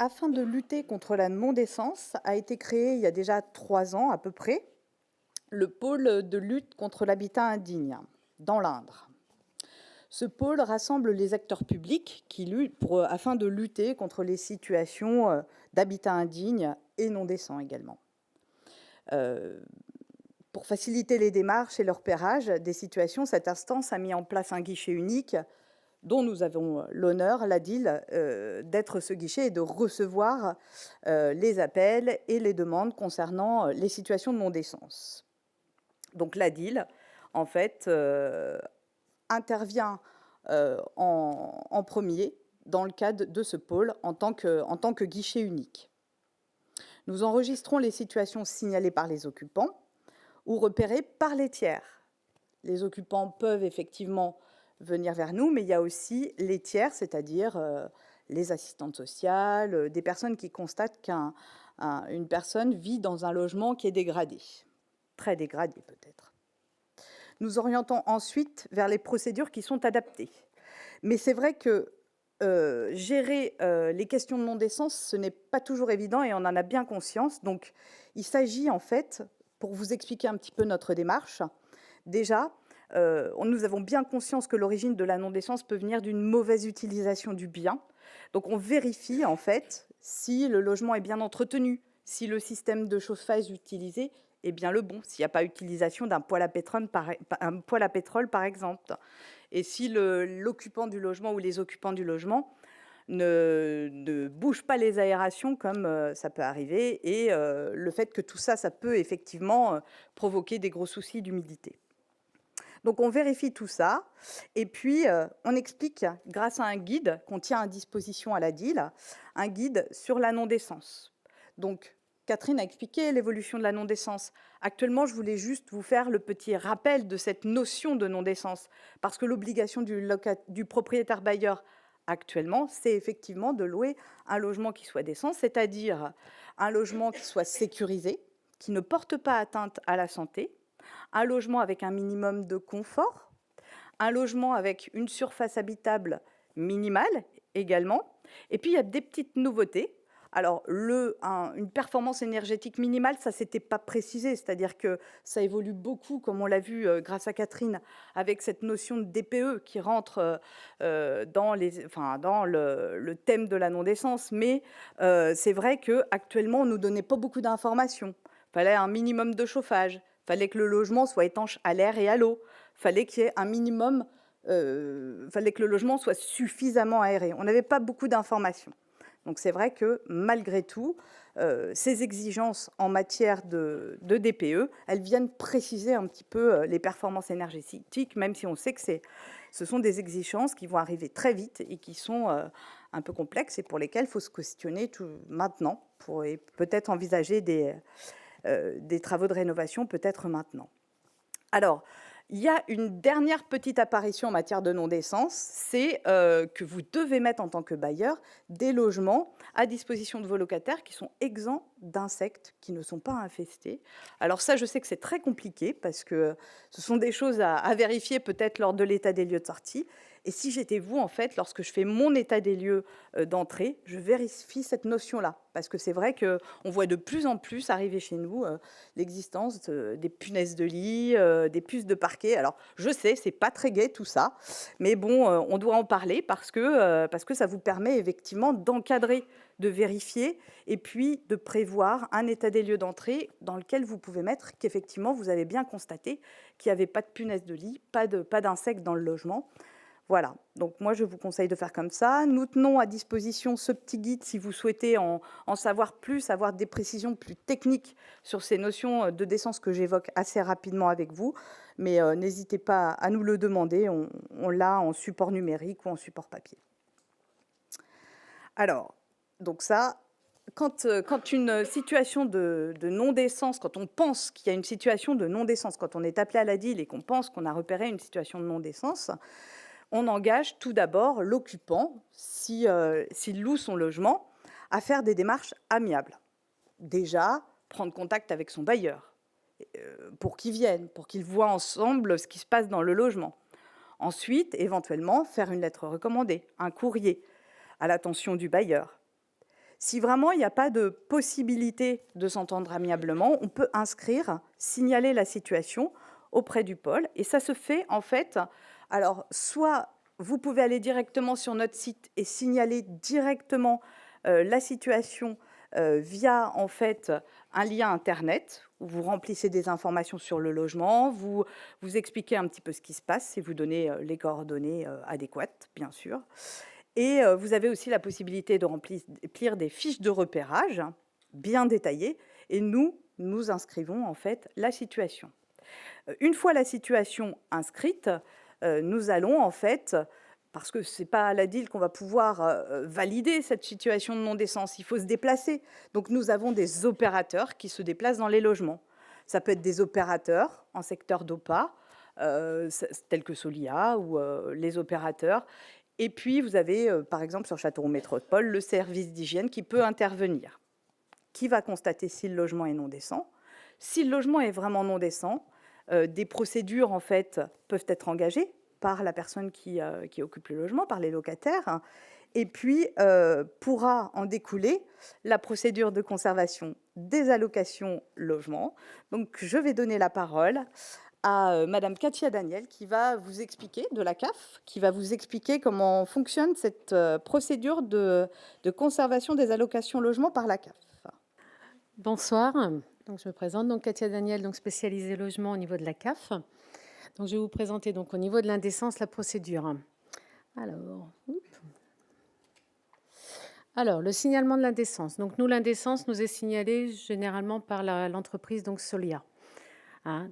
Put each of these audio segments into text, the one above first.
afin de lutter contre la non-décence, a été créé il y a déjà 3 ans à peu près, le pôle de lutte contre l'habitat indigne dans l'Indre. Ce pôle rassemble les acteurs publics qui luttent afin de lutter contre les situations d'habitat indigne et non décent également. Pour faciliter les démarches et le repérage des situations, cette instance a mis en place un guichet unique dont nous avons l'honneur, l'ADIL, d'être ce guichet et de recevoir les appels et les demandes concernant les situations de non-décence. Donc l'ADIL, en fait, intervient en premier dans le cadre de ce pôle en tant que guichet unique. Nous enregistrons les situations signalées par les occupants ou repérées par les tiers. Les occupants peuvent effectivement venir vers nous, mais il y a aussi les tiers, c'est-à-dire les assistantes sociales, des personnes qui constatent qu'une personne vit dans un logement qui est dégradé, très dégradé peut-être. Nous orientons ensuite vers les procédures qui sont adaptées. Mais c'est vrai que gérer les questions de non-décence, ce n'est pas toujours évident et on en a bien conscience. Donc, il s'agit en fait, pour vous expliquer un petit peu notre démarche, déjà, nous avons bien conscience que l'origine de la non-décence peut venir d'une mauvaise utilisation du bien. Donc, on vérifie en fait si le logement est bien entretenu, si le système de chauffage utilisé est bien le bon, s'il n'y a pas utilisation d'un poêle à pétrole, par exemple, et si l'occupant du logement ou les occupants du logement ne bougent pas les aérations comme ça peut arriver, et le fait que tout ça, ça peut effectivement provoquer des gros soucis d'humidité. Donc on vérifie tout ça, et puis on explique, grâce à un guide qu'on tient à disposition à la DIL, un guide sur la non-décence. Donc Catherine a expliqué l'évolution de la non-décence. Actuellement, je voulais juste vous faire le petit rappel de cette notion de non-décence, parce que l'obligation du propriétaire bailleur actuellement, c'est effectivement de louer un logement qui soit décent, c'est-à-dire un logement qui soit sécurisé, qui ne porte pas atteinte à la santé, un logement avec un minimum de confort, un logement avec une surface habitable minimale également, et puis il y a des petites nouveautés. Alors, une performance énergétique minimale, ça s'était pas précisé, c'est-à-dire que ça évolue beaucoup, comme on l'a vu grâce à Catherine, avec cette notion de DPE qui rentre dans le thème de la non-décence. Mais c'est vrai qu'actuellement, on ne nous donnait pas beaucoup d'informations. Il fallait un minimum de chauffage, il fallait que le logement soit étanche à l'air et à l'eau, il fallait qu'il y ait un minimum, fallait que le logement soit suffisamment aéré. On n'avait pas beaucoup d'informations. Donc c'est vrai que malgré tout, ces exigences en matière de DPE, elles viennent préciser un petit peu les performances énergétiques, même si on sait que ce sont des exigences qui vont arriver très vite et qui sont un peu complexes et pour lesquelles il faut se questionner maintenant pour peut-être envisager des travaux de rénovation peut-être maintenant. Alors, il y a une dernière petite apparition en matière de non-décence, c'est que vous devez mettre en tant que bailleur des logements à disposition de vos locataires qui sont exempts d'insectes, qui ne sont pas infestés. Alors ça, je sais que c'est très compliqué parce que ce sont des choses à vérifier peut-être lors de l'état des lieux de sortie. Et si j'étais vous, en fait, lorsque je fais mon état des lieux d'entrée, je vérifie cette notion-là. Parce que c'est vrai qu'on voit de plus en plus arriver chez nous l'existence des punaises de lit, des puces de parquet. Alors, je sais, c'est pas très gai tout ça, mais bon, on doit en parler parce que ça vous permet effectivement d'encadrer, de vérifier et puis de prévoir un état des lieux d'entrée dans lequel vous pouvez mettre qu'effectivement, vous avez bien constaté qu'il n'y avait pas de punaises de lit, pas d'insectes dans le logement. Voilà, donc moi je vous conseille de faire comme ça. Nous tenons à disposition ce petit guide si vous souhaitez en savoir plus, avoir des précisions plus techniques sur ces notions de décence que j'évoque assez rapidement avec vous. Mais n'hésitez pas à nous le demander, on l'a en support numérique ou en support papier. Alors, donc ça, quand une situation de non-décence, quand on pense qu'il y a une situation de non-décence, quand on est appelé à la DIL et qu'on pense qu'on a repéré une situation de non-décence, on engage tout d'abord l'occupant, s'il loue son logement, à faire des démarches amiables. Déjà, prendre contact avec son bailleur pour qu'il vienne, pour qu'ils voient ensemble ce qui se passe dans le logement. Ensuite, éventuellement, faire une lettre recommandée, un courrier à l'attention du bailleur. Si vraiment il n'y a pas de possibilité de s'entendre amiablement, on peut inscrire, signaler la situation auprès du pôle. Et ça se fait en fait, alors soit vous pouvez aller directement sur notre site et signaler directement la situation via en fait un lien internet où vous remplissez des informations sur le logement, vous expliquez un petit peu ce qui se passe et vous donnez les coordonnées adéquates, bien sûr. Et vous avez aussi la possibilité de remplir des fiches de repérage bien détaillées et nous inscrivons en fait la situation. Une fois la situation inscrite, nous allons en fait, parce que c'est pas à la DIL qu'on va pouvoir valider cette situation de non-décence, il faut se déplacer. Donc nous avons des opérateurs qui se déplacent dans les logements. Ça peut être des opérateurs en secteur d'OPA, tels que Solia ou les opérateurs. Et puis, vous avez, par exemple, sur Châteauroux Métropole, le service d'hygiène qui peut intervenir, qui va constater si le logement est non décent. Si le logement est vraiment non décent, des procédures, en fait, peuvent être engagées par la personne qui occupe le logement, par les locataires, et puis pourra en découler la procédure de conservation des allocations logement. Donc, je vais donner la parole à Madame Katia Daniel qui va vous expliquer, de la CAF, qui va vous expliquer comment fonctionne cette procédure de conservation des allocations logement par la CAF. Bonsoir, donc je me présente, donc Katia Daniel, donc spécialisée logement au niveau de la CAF. Donc je vais vous présenter donc au niveau de l'indécence la procédure. Alors, le signalement de l'indécence. Donc nous, l'indécence nous est signalée généralement par l'entreprise donc Solia.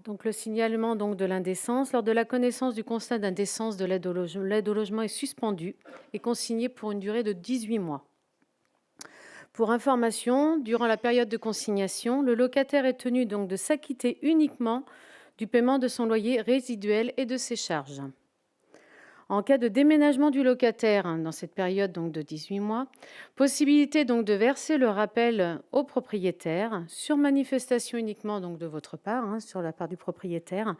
Donc le signalement donc de l'indécence, lors de la connaissance du constat d'indécence de l'aide au logement est suspendu et consigné pour une durée de 18 mois. Pour information, durant la période de consignation, le locataire est tenu donc de s'acquitter uniquement du paiement de son loyer résiduel et de ses charges. En cas de déménagement du locataire dans cette période donc de 18 mois, possibilité donc de verser le rappel au propriétaire sur manifestation uniquement donc de votre part, sur la part du propriétaire,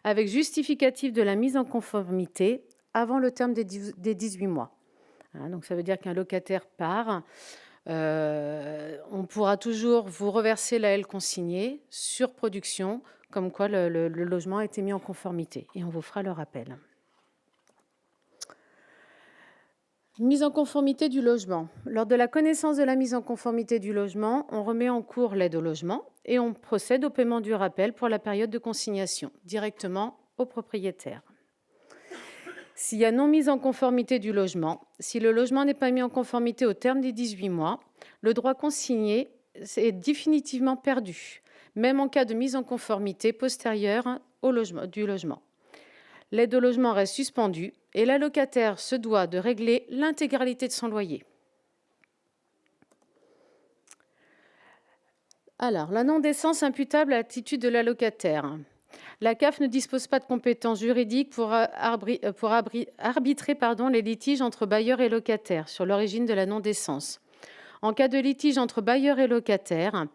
avec justificatif de la mise en conformité avant le terme des 18 mois. Donc ça veut dire qu'un locataire part, on pourra toujours vous reverser la L consignée sur production, comme quoi le logement a été mis en conformité, et on vous fera le rappel. Mise en conformité du logement. Lors de la connaissance de la mise en conformité du logement, on remet en cours l'aide au logement et on procède au paiement du rappel pour la période de consignation, directement au propriétaire. S'il y a non mise en conformité du logement, si le logement n'est pas mis en conformité au terme des 18 mois, le droit consigné est définitivement perdu, même en cas de mise en conformité postérieure du logement. L'aide au logement reste suspendue et l'allocataire se doit de régler l'intégralité de son loyer. Alors, la non-décence imputable à l'attitude de l'allocataire. La CAF ne dispose pas de compétences juridiques pour arbitrer les litiges entre bailleurs et locataires sur l'origine de la non-décence. En cas de litige entre bailleurs et locataires,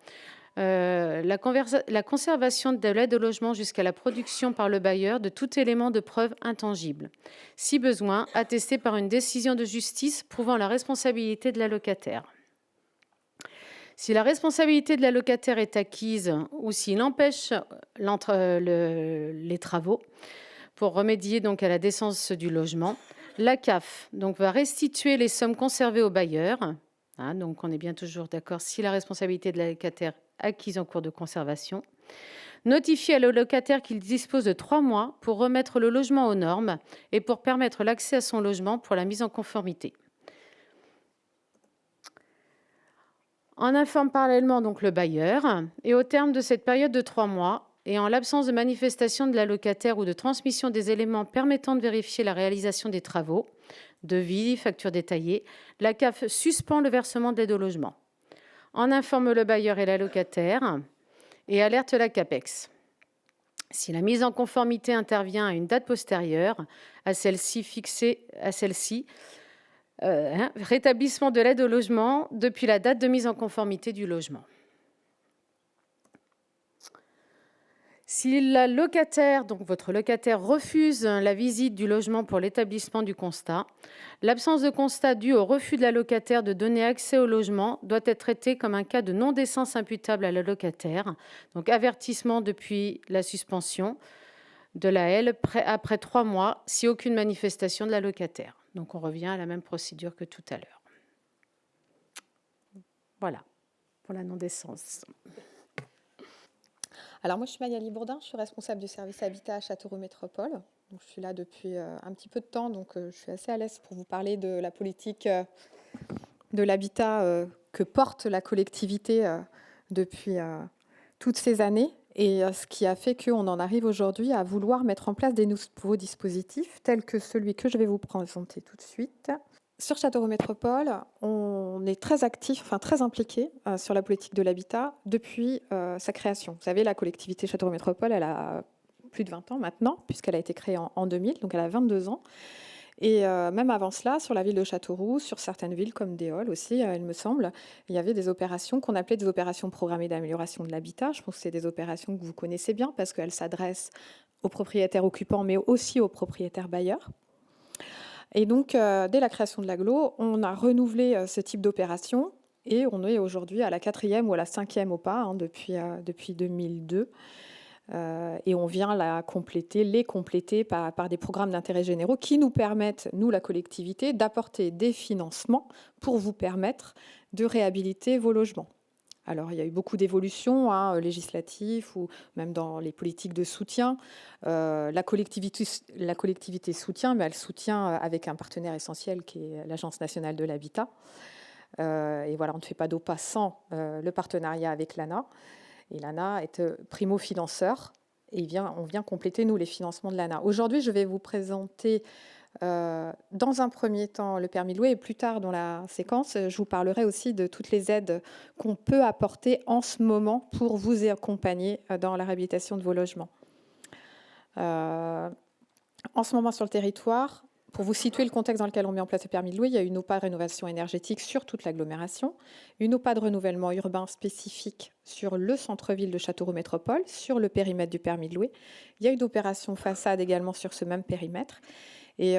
la conservation de l'aide au logement jusqu'à la production par le bailleur de tout élément de preuve intangible, si besoin, attesté par une décision de justice prouvant la responsabilité de l'allocataire. Si la responsabilité de l'allocataire est acquise ou s'il empêche les travaux pour remédier donc à la décence du logement, la CAF donc, va restituer les sommes conservées au bailleur. Donc on est bien toujours d'accord si la responsabilité de l'allocataire acquise en cours de conservation. Notifier à l'allocataire qu'il dispose de 3 mois pour remettre le logement aux normes et pour permettre l'accès à son logement pour la mise en conformité. On informe parallèlement donc le bailleur et au terme de cette période de 3 mois et en l'absence de manifestation de l'allocataire ou de transmission des éléments permettant de vérifier la réalisation des travaux, devis, facture détaillée, la CAF suspend le versement d'aide au logement. On informe le bailleur et l'allocataire et alerte la CAPEX. Si la mise en conformité intervient à une date postérieure à celle-ci fixée à celle-ci, rétablissement de l'aide au logement depuis la date de mise en conformité du logement. Si la locataire, donc votre locataire, refuse la visite du logement pour l'établissement du constat, l'absence de constat due au refus de la locataire de donner accès au logement doit être traitée comme un cas de non-décence imputable à la locataire. Donc avertissement depuis la suspension de la L après 3 mois si aucune manifestation de la locataire. Donc on revient à la même procédure que tout à l'heure. Voilà pour la non-décence. Alors moi, je suis Magali Bourdin, je suis responsable du service Habitat à Châteauroux Métropole. Donc, je suis là depuis un petit peu de temps, donc je suis assez à l'aise pour vous parler de la politique de l'habitat que porte la collectivité depuis toutes ces années, et ce qui a fait qu'on en arrive aujourd'hui à vouloir mettre en place des nouveaux dispositifs, tels que celui que je vais vous présenter tout de suite. Sur Châteauroux Métropole, on est très actif, enfin très impliqué sur la politique de l'habitat depuis sa création. Vous savez, la collectivité Châteauroux Métropole, elle a plus de 20 ans maintenant, puisqu'elle a été créée en 2000, donc elle a 22 ans. Et même avant cela, sur la ville de Châteauroux, sur certaines villes comme Déol aussi, il me semble, il y avait des opérations qu'on appelait des opérations programmées d'amélioration de l'habitat. Je pense que c'est des opérations que vous connaissez bien parce qu'elles s'adressent aux propriétaires occupants, mais aussi aux propriétaires bailleurs. Et donc, dès la création de l'agglo, on a renouvelé ce type d'opération et on est aujourd'hui à la 4e ou à la 5e OPA depuis 2002. Et on vient les compléter par des programmes d'intérêt généraux qui nous permettent, nous, la collectivité, d'apporter des financements pour vous permettre de réhabiliter vos logements. Alors, il y a eu beaucoup d'évolutions législatives ou même dans les politiques de soutien. La collectivité soutient, mais elle soutient avec un partenaire essentiel qui est l'Agence nationale de l'habitat. Et voilà, on ne fait pas d'OPA sans le partenariat avec l'ANA. Et l'ANA est primo-financeur et on vient compléter, nous, les financements de l'ANA. Aujourd'hui, je vais vous présenter dans un premier temps le permis de louer et plus tard dans la séquence, je vous parlerai aussi de toutes les aides qu'on peut apporter en ce moment pour vous accompagner dans la réhabilitation de vos logements. En ce moment sur le territoire, pour vous situer le contexte dans lequel on met en place le permis de louer, il y a une OPA de rénovation énergétique sur toute l'agglomération, une OPA de renouvellement urbain spécifique sur le centre-ville de Châteauroux Métropole, sur le périmètre du permis de louer. Il y a une opération façade également sur ce même périmètre. Et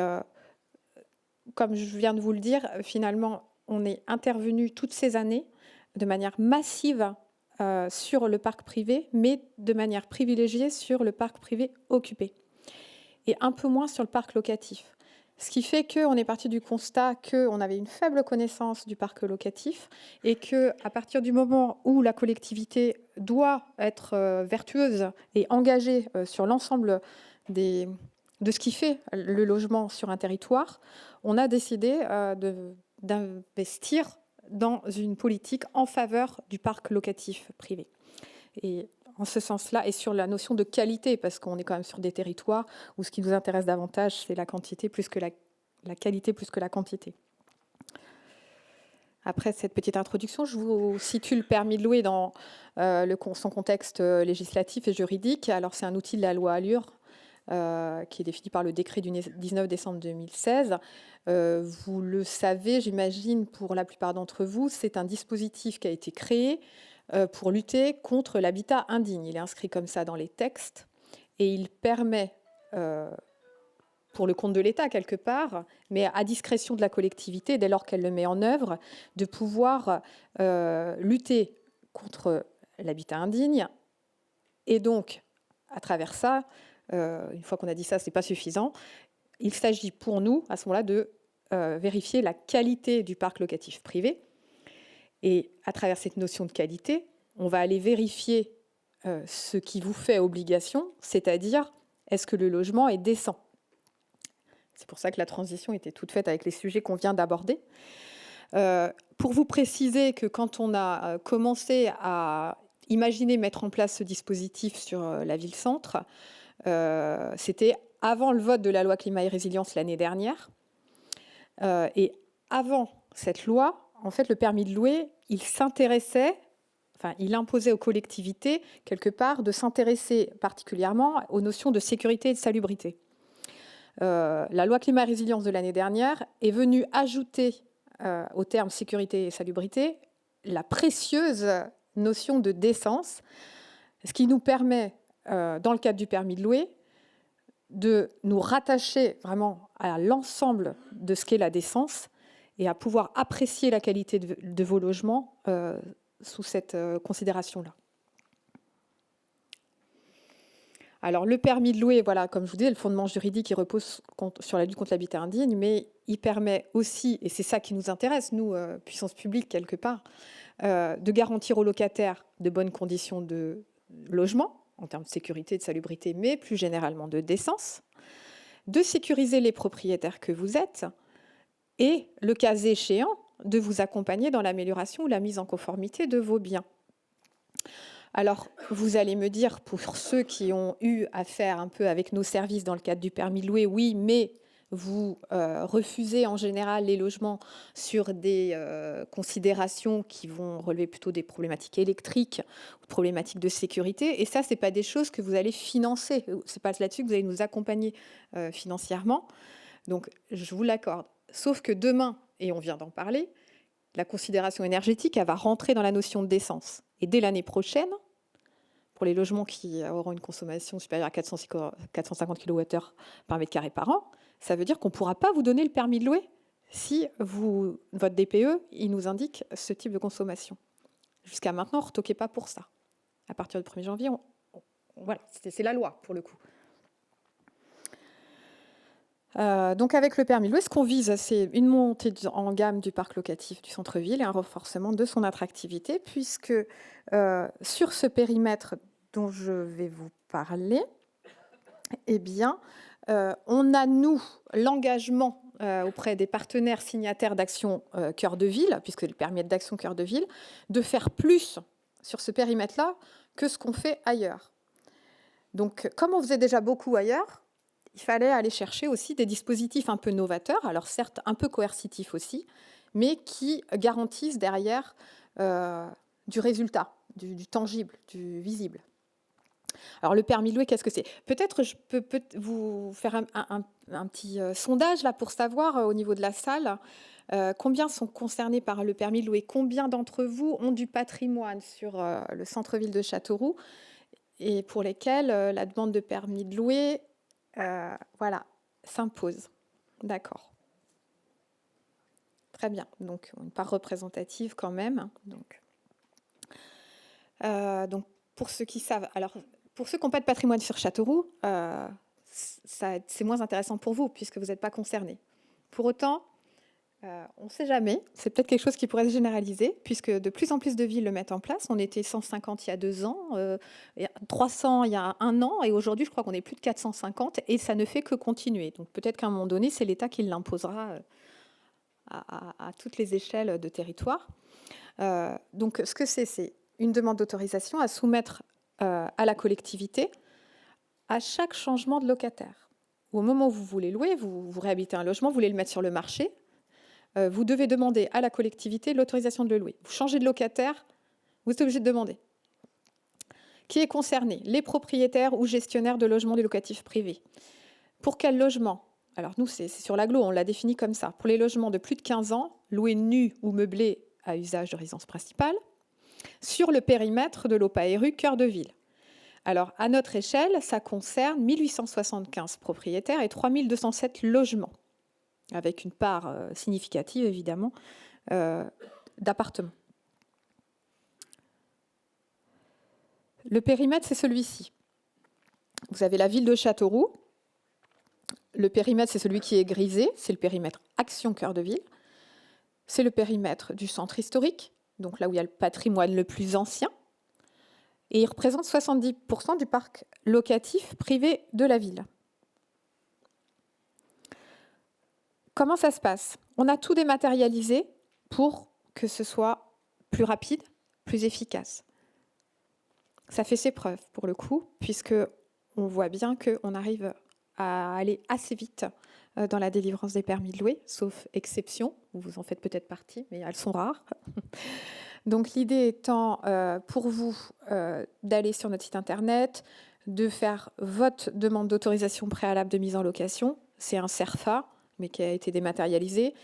comme je viens de vous le dire, finalement, on est intervenu toutes ces années de manière massive sur le parc privé, mais de manière privilégiée sur le parc privé occupé, et un peu moins sur le parc locatif. Ce qui fait qu'on est parti du constat qu'on avait une faible connaissance du parc locatif et qu'à partir du moment où la collectivité doit être vertueuse et engagée sur l'ensemble de ce qui fait le logement sur un territoire, on a décidé d'investir dans une politique en faveur du parc locatif privé. Et en ce sens-là, et sur la notion de qualité, parce qu'on est quand même sur des territoires où ce qui nous intéresse davantage, c'est la quantité plus que la qualité plus que la quantité. Après cette petite introduction, je vous situe le permis de louer dans son contexte législatif et juridique. Alors, c'est un outil de la loi Allure qui est défini par le décret du 19 décembre 2016. Vous le savez, j'imagine, pour la plupart d'entre vous, c'est un dispositif qui a été créé pour lutter contre l'habitat indigne. Il est inscrit comme ça dans les textes et il permet, pour le compte de l'État quelque part, mais à discrétion de la collectivité, dès lors qu'elle le met en œuvre, de pouvoir lutter contre l'habitat indigne. Et donc, à travers ça, une fois qu'on a dit ça, ce n'est pas suffisant. Il s'agit pour nous, à ce moment-là, de vérifier la qualité du parc locatif privé. Et à travers cette notion de qualité, on va aller vérifier ce qui vous fait obligation, c'est-à-dire est-ce que le logement est décent. C'est pour ça que la transition était toute faite avec les sujets qu'on vient d'aborder. Pour vous préciser que quand on a commencé à imaginer mettre en place ce dispositif sur la ville-centre, c'était avant le vote de la loi climat et résilience l'année dernière. Et avant cette loi, en fait, le permis de louer, il imposait aux collectivités, quelque part, de s'intéresser particulièrement aux notions de sécurité et de salubrité. La loi climat et résilience de l'année dernière est venue ajouter au terme sécurité et salubrité la précieuse notion de décence, ce qui nous permet dans le cadre du permis de louer, de nous rattacher vraiment à l'ensemble de ce qu'est la décence et à pouvoir apprécier la qualité de vos logements sous cette considération-là. Alors, le permis de louer, voilà, comme je vous disais, le fondement juridique, il repose sur la lutte contre l'habitat indigne, mais il permet aussi, et c'est ça qui nous intéresse, nous, puissance publique, quelque part, de garantir aux locataires de bonnes conditions de logement, en termes de sécurité, de salubrité, mais plus généralement de décence, de sécuriser les propriétaires que vous êtes, et, le cas échéant, de vous accompagner dans l'amélioration ou la mise en conformité de vos biens. Alors, vous allez me dire, pour ceux qui ont eu affaire un peu avec nos services dans le cadre du permis de louer, oui, mais vous refusez en général les logements sur des considérations qui vont relever plutôt des problématiques électriques ou problématiques de sécurité. Et ça, ce n'est pas des choses que vous allez financer. Ce n'est pas là-dessus que vous allez nous accompagner financièrement. Donc, je vous l'accorde. Sauf que demain, et on vient d'en parler, la considération énergétique, elle va rentrer dans la notion de décence. Et dès l'année prochaine, pour les logements qui auront une consommation supérieure à 450 kWh par mètre carré par an, ça veut dire qu'on ne pourra pas vous donner le permis de louer si votre DPE il nous indique ce type de consommation. Jusqu'à maintenant, on ne retoquait pas pour ça. À partir du 1er janvier, voilà, c'est la loi pour le coup. Donc avec le permis de louer, ce qu'on vise, c'est une montée en gamme du parc locatif du centre-ville et un renforcement de son attractivité, puisque sur ce périmètre dont je vais vous parler, eh bien, on a, nous, l'engagement auprès des partenaires signataires d'Action Cœur de Ville, puisque le permis d'Action Cœur de Ville, de faire plus sur ce périmètre-là que ce qu'on fait ailleurs. Donc, comme on faisait déjà beaucoup ailleurs, il fallait aller chercher aussi des dispositifs un peu novateurs, alors certes un peu coercitifs aussi, mais qui garantissent derrière du résultat, du tangible, du visible. Alors le permis de louer, qu'est-ce que c'est? Peut-être je peux vous faire un petit sondage là pour savoir au niveau de la salle combien sont concernés par le permis de louer, combien d'entre vous ont du patrimoine sur le centre-ville de Châteauroux et pour lesquels la demande de permis de louer voilà, s'impose. D'accord. Très bien. Donc, une part représentative quand même. Donc, pour ceux qui savent, alors, pour ceux qui n'ont pas de patrimoine sur Châteauroux, c'est moins intéressant pour vous puisque vous n'êtes pas concernés. Pour autant, on ne sait jamais. C'est peut-être quelque chose qui pourrait se généraliser, puisque de plus en plus de villes le mettent en place. On était 150 il y a 2 ans, 300 il y a 1 an, et aujourd'hui, je crois qu'on est plus de 450, et ça ne fait que continuer. Donc peut-être qu'à un moment donné, c'est l'État qui l'imposera à toutes les échelles de territoire. Donc ce que c'est une demande d'autorisation à soumettre à la collectivité à chaque changement de locataire. Au moment où vous voulez louer, vous réhabilitez un logement, vous voulez le mettre sur le marché, vous devez demander à la collectivité l'autorisation de le louer. Vous changez de locataire, vous êtes obligé de demander. Qui est concerné? Les propriétaires ou gestionnaires de logements du locatif privé. Pour quel logement? Alors nous, c'est sur l'agglo, on l'a défini comme ça. Pour les logements de plus de 15 ans, loués nus ou meublés à usage de résidence principale, sur le périmètre de l'OPARU Cœur de Ville. Alors, à notre échelle, ça concerne 1875 propriétaires et 3207 logements, avec une part significative, évidemment, d'appartements. Le périmètre, c'est celui-ci. Vous avez la ville de Châteauroux. Le périmètre, c'est celui qui est grisé. C'est le périmètre Action Cœur de Ville. C'est le périmètre du centre historique, donc là où il y a le patrimoine le plus ancien. Et il représente 70% du parc locatif privé de la ville. Comment ça se passe? On a tout dématérialisé pour que ce soit plus rapide, plus efficace. Ça fait ses preuves pour le coup, puisque on voit bien qu'on arrive à aller assez vite dans la délivrance des permis de louer, sauf exception, vous en faites peut-être partie, mais elles sont rares. Donc l'idée étant pour vous d'aller sur notre site internet, de faire votre demande d'autorisation préalable de mise en location. C'est un CERFA, mais qui a été dématérialisé.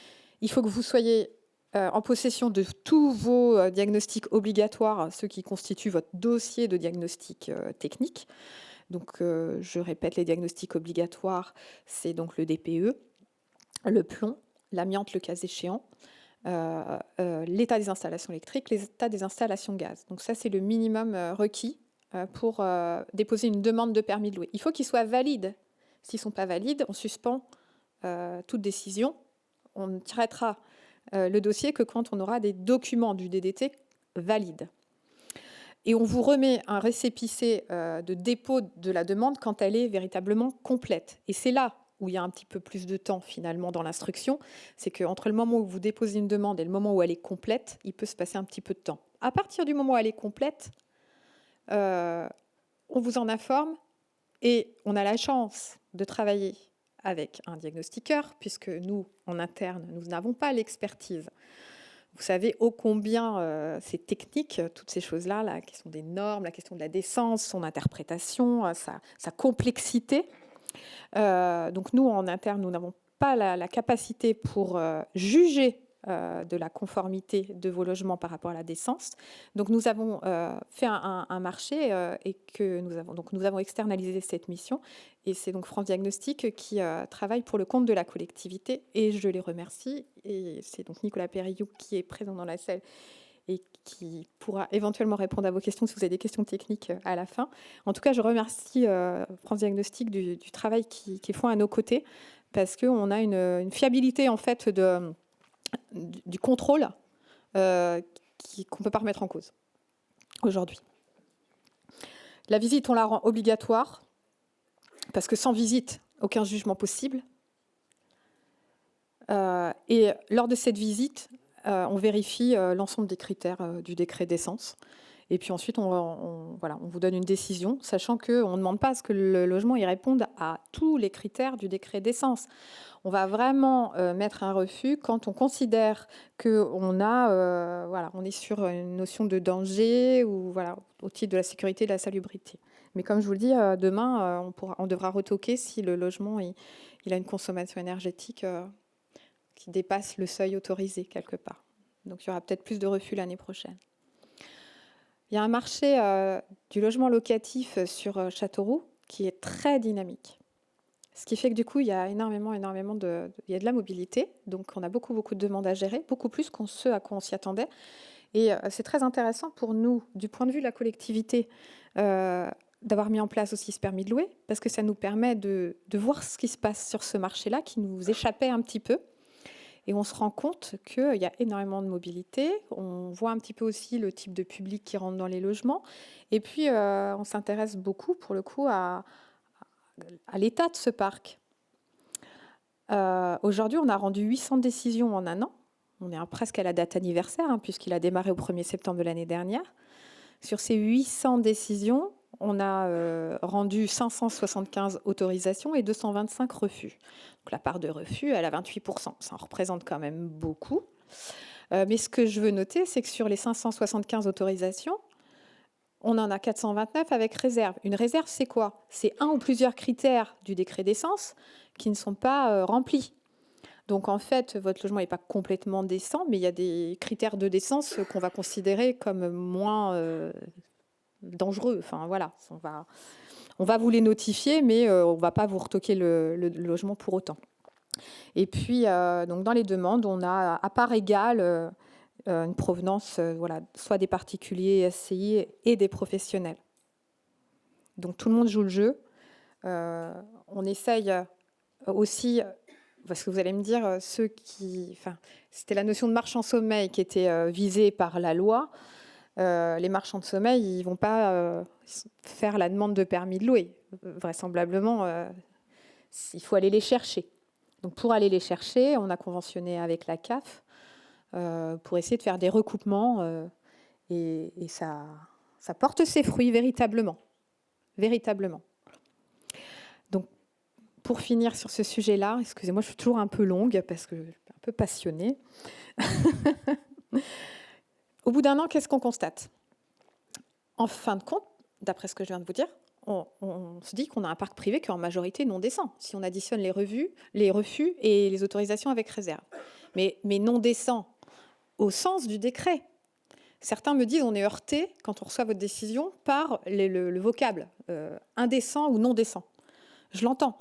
Il faut que vous soyez en possession de tous vos diagnostics obligatoires, ceux qui constituent votre dossier de diagnostic technique. Donc, je répète, les diagnostics obligatoires, c'est donc le DPE, le plomb, l'amiante, le cas échéant, l'état des installations électriques, l'état des installations gaz. Donc ça, c'est le minimum requis pour déposer une demande de permis de louer. Il faut qu'ils soient valides. S'ils ne sont pas valides, on suspend toute décision. On ne traitera le dossier que quand on aura des documents du DDT valides. Et on vous remet un récépissé de dépôt de la demande quand elle est véritablement complète. Et c'est là où il y a un petit peu plus de temps finalement dans l'instruction, c'est qu'entre le moment où vous déposez une demande et le moment où elle est complète, il peut se passer un petit peu de temps. À partir du moment où elle est complète, on vous en informe et on a la chance de travailler avec un diagnostiqueur, puisque nous, en interne, nous n'avons pas l'expertise. Vous savez ô combien c'est technique, toutes ces choses-là, la question des normes, la question de la décence, son interprétation, sa complexité. Donc nous, en interne, nous n'avons pas la capacité pour juger de la conformité de vos logements par rapport à la décence. Donc nous avons fait un marché et que nous avons externalisé cette mission. Et c'est donc France Diagnostic qui travaille pour le compte de la collectivité et je les remercie. Et c'est donc Nicolas Périllou qui est présent dans la salle et qui pourra éventuellement répondre à vos questions si vous avez des questions techniques à la fin. En tout cas, je remercie France Diagnostic du travail qu'ils font à nos côtés parce qu'on a une fiabilité en fait du contrôle qu'on ne peut pas remettre en cause aujourd'hui. La visite, on la rend obligatoire parce que sans visite, aucun jugement possible. Et lors de cette visite, on vérifie l'ensemble des critères du décret d'essence. Et puis ensuite, on vous donne une décision, sachant qu'on ne demande pas à ce que le logement y réponde à tous les critères du décret d'essence. On va vraiment mettre un refus quand on considère qu'on on est sur une notion de danger ou au titre de la sécurité et de la salubrité. Mais comme je vous le dis, demain, on devra retoquer si le logement il a une consommation énergétique qui dépasse le seuil autorisé quelque part. Donc il y aura peut-être plus de refus l'année prochaine. Il y a un marché du logement locatif sur Châteauroux qui est très dynamique. Ce qui fait que du coup, il y a énormément il y a de la mobilité. Donc on a beaucoup de demandes à gérer, beaucoup plus que ce à quoi on s'y attendait. Et c'est très intéressant pour nous, du point de vue de la collectivité, d'avoir mis en place aussi ce permis de louer, parce que ça nous permet de voir ce qui se passe sur ce marché-là, qui nous échappait un petit peu. Et on se rend compte qu'il y a énormément de mobilité. On voit un petit peu aussi le type de public qui rentre dans les logements. Et puis, on s'intéresse beaucoup, pour le coup, à l'état de ce parc. Aujourd'hui, on a rendu 800 décisions en un an. On est presque à la date anniversaire, puisqu'il a démarré au 1er septembre de l'année dernière. Sur ces 800 décisions, on a rendu 575 autorisations et 225 refus. Donc la part de refus, elle a 28%. Ça en représente quand même beaucoup. Mais ce que je veux noter, c'est que sur les 575 autorisations, on en a 429 avec réserve. Une réserve, c'est quoi? C'est un ou plusieurs critères du décret d'essence qui ne sont pas remplis. Donc en fait, votre logement n'est pas complètement décent, mais il y a des critères de décence qu'on va considérer comme moins dangereux. Enfin voilà, on va vous les notifier, mais on ne va pas vous retoquer le logement pour autant. Et puis, donc dans les demandes, on a à part égale une provenance, soit des particuliers SCI et des professionnels. Donc tout le monde joue le jeu. On essaye aussi, parce que vous allez me dire, c'était la notion de marchand sommeil qui était visée par la loi. Les marchands de sommeil, ils ne vont pas faire la demande de permis de louer. Vraisemblablement, il faut aller les chercher. Donc pour aller les chercher, on a conventionné avec la CAF pour essayer de faire des recoupements et ça porte ses fruits véritablement. Véritablement. Donc pour finir sur ce sujet-là, excusez-moi, je suis toujours un peu longue parce que je suis un peu passionnée. Au bout d'un an, qu'est-ce qu'on constate? En fin de compte, d'après ce que je viens de vous dire, on se dit qu'on a un parc privé qui est en majorité non décent, si on additionne les refus et les autorisations avec réserve. Mais non décent au sens du décret. Certains me disent on est heurté, quand on reçoit votre décision, par le vocable indécent ou non décent. Je l'entends.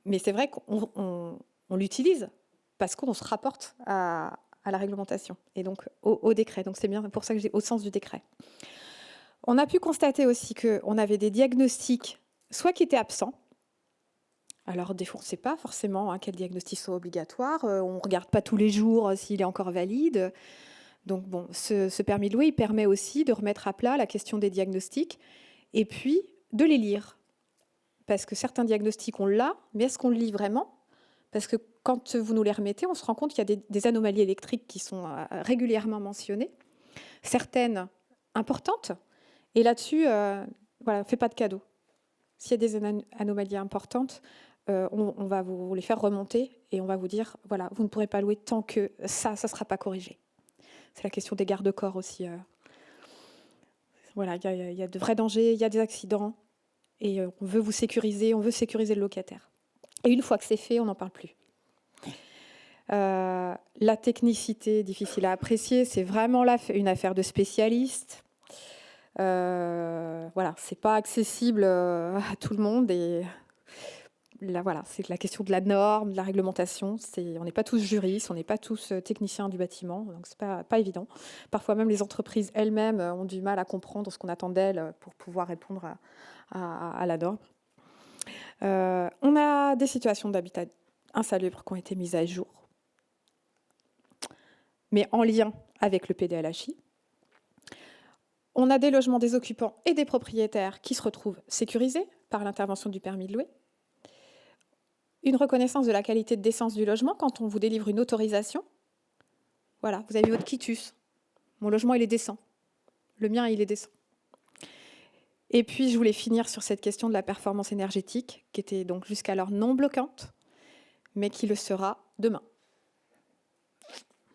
Mais c'est vrai qu'on l'utilise parce qu'on se rapporte à la réglementation et donc au décret. Donc c'est bien pour ça que j'ai au sens du décret. On a pu constater aussi qu'on avait des diagnostics soit qui étaient absents. Alors des fois, on ne sait pas forcément quels diagnostics sont obligatoires. On ne regarde pas tous les jours s'il est encore valide. Donc bon, ce permis de louer, il permet aussi de remettre à plat la question des diagnostics et puis de les lire. Parce que certains diagnostics, on l'a, mais est-ce qu'on le lit vraiment? Parce que quand vous nous les remettez, on se rend compte qu'il y a des anomalies électriques qui sont régulièrement mentionnées, certaines importantes. Et là-dessus, voilà, faites pas de cadeau. S'il y a des anomalies importantes, on va vous les faire remonter et on va vous dire, voilà, vous ne pourrez pas louer tant que ça ne sera pas corrigé. C'est la question des garde-corps aussi. Voilà, il y a de vrais dangers, il y a des accidents et on veut vous sécuriser, on veut sécuriser le locataire. Et une fois que c'est fait, on n'en parle plus. La technicité, difficile à apprécier, c'est vraiment là une affaire de spécialistes. Voilà, c'est pas accessible à tout le monde et là, voilà, c'est la question de la norme, de la réglementation. On n'est pas tous juristes, on n'est pas tous techniciens du bâtiment, donc c'est pas évident. Parfois même les entreprises elles-mêmes ont du mal à comprendre ce qu'on attend d'elles pour pouvoir répondre à la norme. On a des situations d'habitat insalubre qui ont été mises à jour, mais en lien avec le PDLHI. On a des logements des occupants et des propriétaires qui se retrouvent sécurisés par l'intervention du permis de louer. Une reconnaissance de la qualité de décence du logement quand on vous délivre une autorisation. Voilà, vous avez votre quitus. Mon logement, il est décent. Le mien, il est décent. Et puis, je voulais finir sur cette question de la performance énergétique, qui était donc jusqu'alors non bloquante, mais qui le sera demain.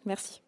Merci.